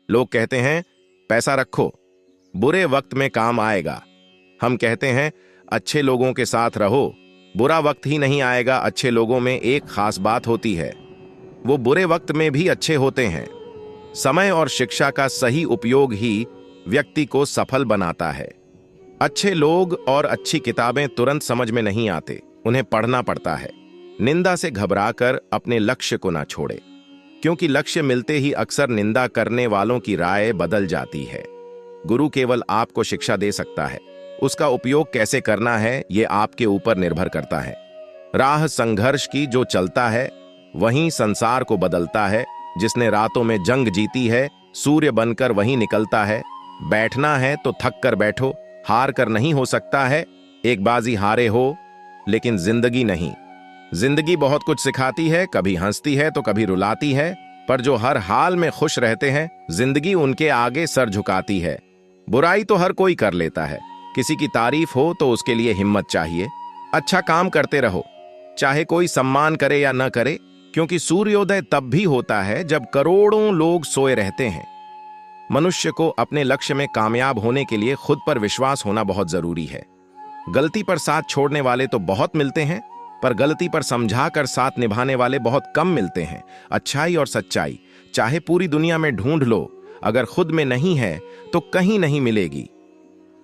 लोग कहते हैं पैसा रखो, बुरे वक्त में काम आएगा। हम कहते हैं अच्छे लोगों के साथ रहो, बुरा वक्त ही नहीं आएगा। अच्छे लोगों में एक खास बात होती है, वो बुरे वक्त में भी अच्छे होते हैं। समय और शिक्षा का सही उपयोग ही व्यक्ति को सफल बनाता है। अच्छे लोग और अच्छी किताबें तुरंत समझ में नहीं आते, उन्हें पढ़ना पड़ता है। निंदा से घबराकर अपने लक्ष्य को ना छोड़े, क्योंकि लक्ष्य मिलते ही अक्सर निंदा करने वालों की राय बदल जाती है। गुरु केवल आपको शिक्षा दे सकता है, उसका उपयोग कैसे करना है ये आपके ऊपर निर्भर करता है। राह संघर्ष की जो चलता है वहीं संसार को बदलता है। जिसने रातों में जंग जीती है सूर्य बनकर वहीं निकलता है। बैठना है तो थक कर बैठो, हार कर नहीं हो सकता है। एक बाजी हारे हो लेकिन जिंदगी नहीं। जिंदगी बहुत कुछ सिखाती है, कभी हंसती है तो कभी रुलाती है, पर जो हर हाल में खुश रहते हैं जिंदगी उनके आगे सर झुकाती है। बुराई तो हर कोई कर लेता है, किसी की तारीफ हो तो उसके लिए हिम्मत चाहिए। अच्छा काम करते रहो, चाहे कोई सम्मान करे या न करे, क्योंकि सूर्योदय तब भी होता है जब करोड़ों लोग सोए रहते हैं। मनुष्य को अपने लक्ष्य में कामयाब होने के लिए खुद पर विश्वास होना बहुत जरूरी है। गलती पर साथ छोड़ने वाले तो बहुत मिलते हैं, पर गलती पर समझाकर साथ निभाने वाले बहुत कम मिलते हैं। अच्छाई और सच्चाई चाहे पूरी दुनिया में ढूंढ लो, अगर खुद में नहीं है तो कहीं नहीं मिलेगी।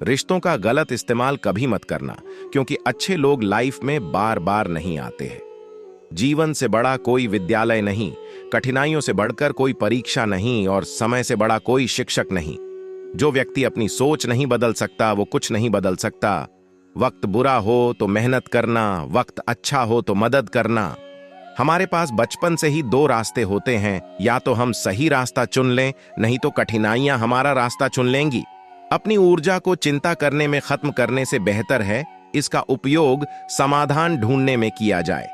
रिश्तों का गलत इस्तेमाल कभी मत करना, क्योंकि अच्छे लोग लाइफ में बार बार नहीं आते हैं। जीवन से बड़ा कोई विद्यालय नहीं, कठिनाइयों से बढ़कर कोई परीक्षा नहीं, और समय से बड़ा कोई शिक्षक नहीं। जो व्यक्ति अपनी सोच नहीं बदल सकता वो कुछ नहीं बदल सकता। वक्त बुरा हो तो मेहनत करना, वक्त अच्छा हो तो मदद करना। हमारे पास बचपन से ही दो रास्ते होते हैं, या तो हम सही रास्ता चुन लें, नहीं तो कठिनाइयां हमारा रास्ता चुन लेंगी। अपनी ऊर्जा को चिंता करने में खत्म करने से बेहतर है इसका उपयोग समाधान ढूंढने में किया जाए।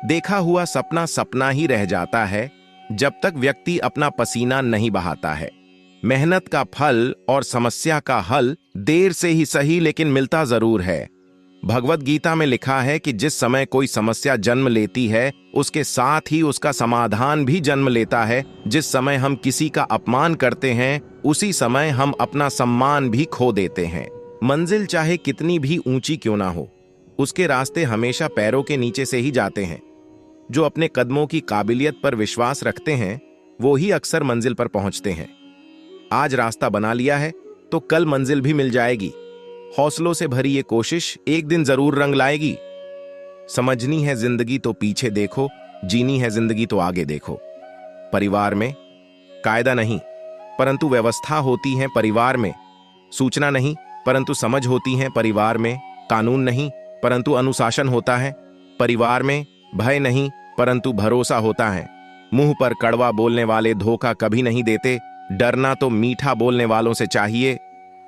देखा हुआ सपना सपना ही रह जाता है जब तक व्यक्ति अपना पसीना नहीं बहाता है। मेहनत का फल और समस्या का हल देर से ही सही लेकिन मिलता जरूर है। भगवत गीता में लिखा है कि जिस समय कोई समस्या जन्म लेती है उसके साथ ही उसका समाधान भी जन्म लेता है। जिस समय हम किसी का अपमान करते हैं उसी समय हम अपना सम्मान भी खो देते हैं। मंजिल चाहे कितनी भी ऊंची क्यों ना हो, उसके रास्ते हमेशा पैरों के नीचे से ही जाते हैं। जो अपने कदमों की काबिलियत पर विश्वास रखते हैं वो ही अक्सर मंजिल पर पहुंचते हैं। आज रास्ता बना लिया है तो कल मंजिल भी मिल जाएगी। हौसलों से भरी ये कोशिश एक दिन जरूर रंग लाएगी। समझनी है जिंदगी तो पीछे देखो, जीनी है जिंदगी तो आगे देखो। परिवार में कायदा नहीं परंतु व्यवस्था होती है। परिवार में सूचना नहीं परंतु समझ होती है। परिवार में कानून नहीं परंतु अनुशासन होता है। परिवार में भय नहीं परंतु भरोसा होता है। मुंह पर कड़वा बोलने वाले धोखा कभी नहीं देते। डरना तो मीठा बोलने वालों से चाहिए।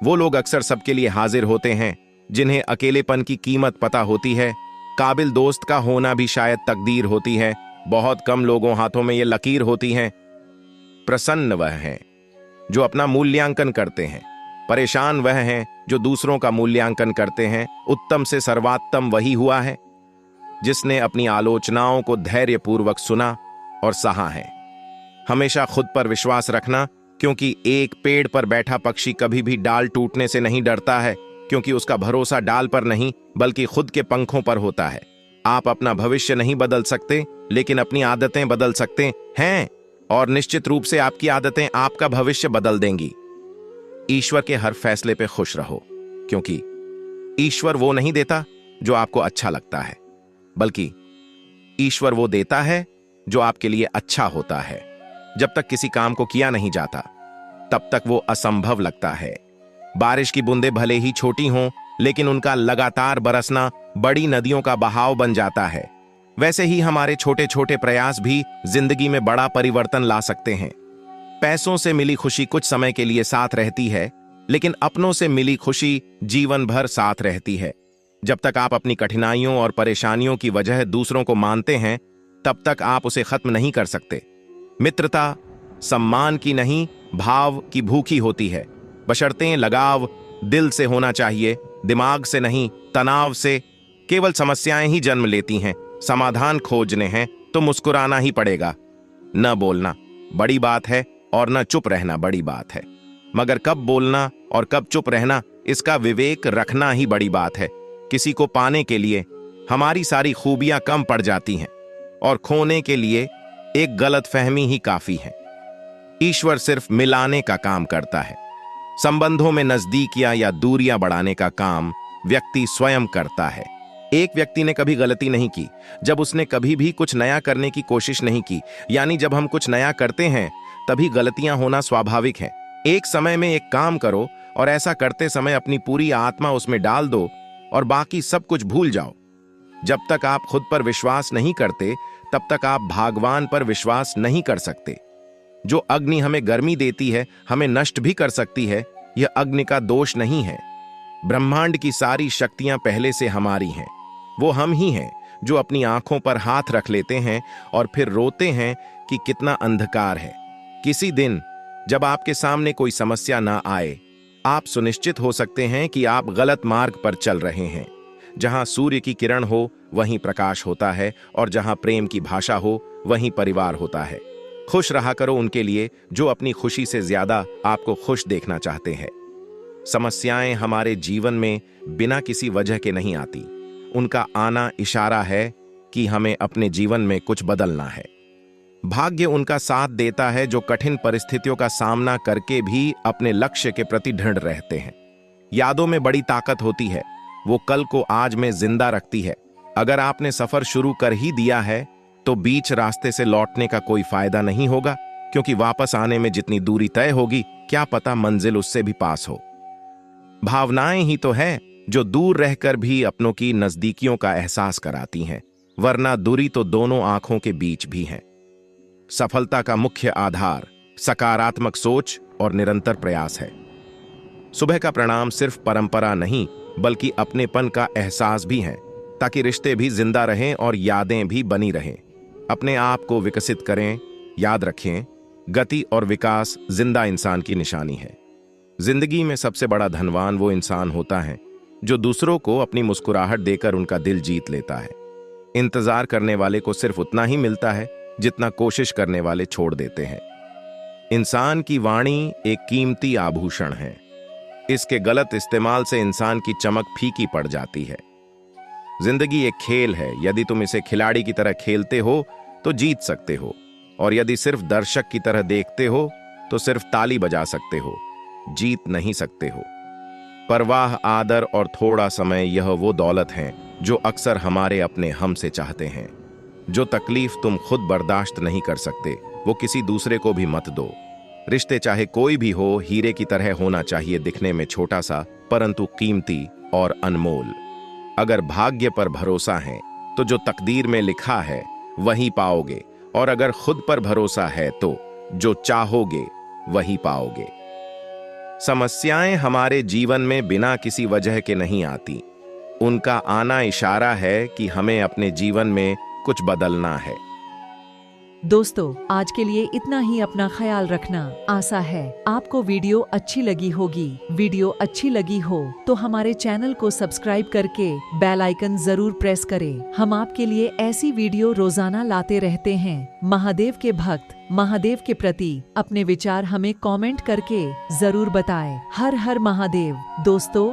वो लोग अक्सर सबके लिए हाजिर होते हैं जिन्हें अकेलेपन की कीमत पता होती है। काबिल दोस्त का होना भी शायद तकदीर होती है। बहुत कम लोगों हाथों में ये लकीर होती है। प्रसन्न वह हैं जो अपना मूल्यांकन करते हैं, परेशान वह हैं जो दूसरों का मूल्यांकन करते हैं। उत्तम से सर्वोत्तम वही हुआ है जिसने अपनी आलोचनाओं को धैर्यपूर्वक सुना और सहा है। हमेशा खुद पर विश्वास रखना, क्योंकि एक पेड़ पर बैठा पक्षी कभी भी डाल टूटने से नहीं डरता है, क्योंकि उसका भरोसा डाल पर नहीं बल्कि खुद के पंखों पर होता है। आप अपना भविष्य नहीं बदल सकते लेकिन अपनी आदतें बदल सकते हैं, और निश्चित रूप से आपकी आदतें आपका भविष्य बदल देंगी। ईश्वर के हर फैसले पे खुश रहो, क्योंकि ईश्वर वो नहीं देता जो आपको अच्छा लगता है, बल्कि ईश्वर वो देता है जो आपके लिए अच्छा होता है। जब तक किसी काम को किया नहीं जाता तब तक वो असंभव लगता है। बारिश की बूंदें भले ही छोटी हों लेकिन उनका लगातार बरसना बड़ी नदियों का बहाव बन जाता है। वैसे ही हमारे छोटे छोटे प्रयास भी जिंदगी में बड़ा परिवर्तन ला सकते हैं। पैसों से मिली खुशी कुछ समय के लिए साथ रहती है, लेकिन अपनों से मिली खुशी जीवन भर साथ रहती है। जब तक आप अपनी कठिनाइयों और परेशानियों की वजह दूसरों को मानते हैं तब तक आप उसे खत्म नहीं कर सकते। मित्रता सम्मान की नहीं भाव की भूखी होती है, बशर्ते लगाव दिल से होना चाहिए, दिमाग से नहीं, तनाव से। केवल समस्याएं ही जन्म लेती हैं, समाधान खोजने हैं तो मुस्कुराना ही पड़ेगा। न बोलना बड़ी बात है और न चुप रहना बड़ी बात है, मगर कब बोलना और कब चुप रहना, इसका विवेक रखना ही बड़ी बात है। किसी को पाने के लिए हमारी सारी खूबियां कम पड़ जाती हैं और खोने के लिए एक गलतफहमी ही काफी है। ईश्वर सिर्फ मिलाने का काम करता है। संबंधों में नजदीकियां या दूरियां बढ़ाने का काम व्यक्ति स्वयं करता है। एक व्यक्ति ने कभी गलती नहीं की जब उसने कभी भी कुछ नया करने की कोशिश नहीं की। यानी जब हम कुछ नया करते हैं तभी गलतियां होना स्वाभाविक है। एक समय में एक काम करो और ऐसा करते समय अपनी पूरी आत्मा उसमें डाल दो और बाकी सब कुछ भूल जाओ। जब तक आप खुद पर विश्वास नहीं करते तब तक आप भगवान पर विश्वास नहीं कर सकते। जो अग्नि हमें गर्मी देती है हमें नष्ट भी कर सकती है, यह अग्नि का दोष नहीं है। ब्रह्मांड की सारी शक्तियां पहले से हमारी हैं। वो हम ही हैं जो अपनी आंखों पर हाथ रख लेते हैं और फिर रोते हैं कि कितना अंधकार है। किसी दिन जब आपके सामने कोई समस्या ना आए, आप सुनिश्चित हो सकते हैं कि आप गलत मार्ग पर चल रहे हैं। जहां सूर्य की किरण हो वहीं प्रकाश होता है और जहां प्रेम की भाषा हो वहीं परिवार होता है। खुश रहा करो उनके लिए जो अपनी खुशी से ज्यादा आपको खुश देखना चाहते हैं। समस्याएं हमारे जीवन में बिना किसी वजह के नहीं आती। उनका आना इशारा है कि हमें अपने जीवन में कुछ बदलना है। भाग्य उनका साथ देता है जो कठिन परिस्थितियों का सामना करके भी अपने लक्ष्य के प्रति दृढ़ रहते हैं। यादों में बड़ी ताकत होती है, वो कल को आज में जिंदा रखती है। अगर आपने सफर शुरू कर ही दिया है तो बीच रास्ते से लौटने का कोई फायदा नहीं होगा, क्योंकि वापस आने में जितनी दूरी तय होगी क्या पता मंजिल उससे भी पास हो। भावनाएं ही तो है जो दूर रहकर भी अपनों की नजदीकियों का एहसास कराती हैं, वरना दूरी तो दोनों आंखों के बीच भी है। सफलता का मुख्य आधार सकारात्मक सोच और निरंतर प्रयास है। सुबह का प्रणाम सिर्फ परंपरा नहीं बल्कि अपनेपन का एहसास भी है, ताकि रिश्ते भी जिंदा रहें और यादें भी बनी रहें। अपने आप को विकसित करें। याद रखें, गति और विकास जिंदा इंसान की निशानी है। जिंदगी में सबसे बड़ा धनवान वो इंसान होता है जो दूसरों को अपनी मुस्कुराहट देकर उनका दिल जीत लेता है। इंतजार करने वाले को सिर्फ उतना ही मिलता है जितना कोशिश करने वाले छोड़ देते हैं। इंसान की वाणी एक कीमती आभूषण है। इसके गलत इस्तेमाल से इंसान की चमक फीकी पड़ जाती है। जिंदगी एक खेल है। यदि तुम इसे खिलाड़ी की तरह खेलते हो तो जीत सकते हो, और यदि सिर्फ दर्शक की तरह देखते हो तो सिर्फ ताली बजा सकते हो, जीत नहीं सकते हो। परवाह, आदर और थोड़ा समय, यह वो दौलत है जो अक्सर हमारे अपने हम से चाहते हैं। जो तकलीफ तुम खुद बर्दाश्त नहीं कर सकते वो किसी दूसरे को भी मत दो। रिश्ते चाहे कोई भी हो, हीरे की तरह होना चाहिए, दिखने में छोटा सा परंतु कीमती और अनमोल। अगर भाग्य पर भरोसा है तो जो तकदीर में लिखा है वही पाओगे, और अगर खुद पर भरोसा है तो जो चाहोगे वही पाओगे। समस्याएं हमारे जीवन में बिना किसी वजह के नहीं आती। उनका आना इशारा है कि हमें अपने जीवन में कुछ बदलना है। दोस्तों, आज के लिए इतना ही। अपना ख्याल रखना। आशा है आपको वीडियो अच्छी लगी होगी। वीडियो अच्छी लगी हो तो हमारे चैनल को सब्सक्राइब करके बेल आइकन जरूर प्रेस करें। हम आपके लिए ऐसी वीडियो रोजाना लाते रहते हैं। महादेव के भक्त महादेव के प्रति अपने विचार हमें कमेंट करके जरूर बताएं। हर हर महादेव। दोस्तों,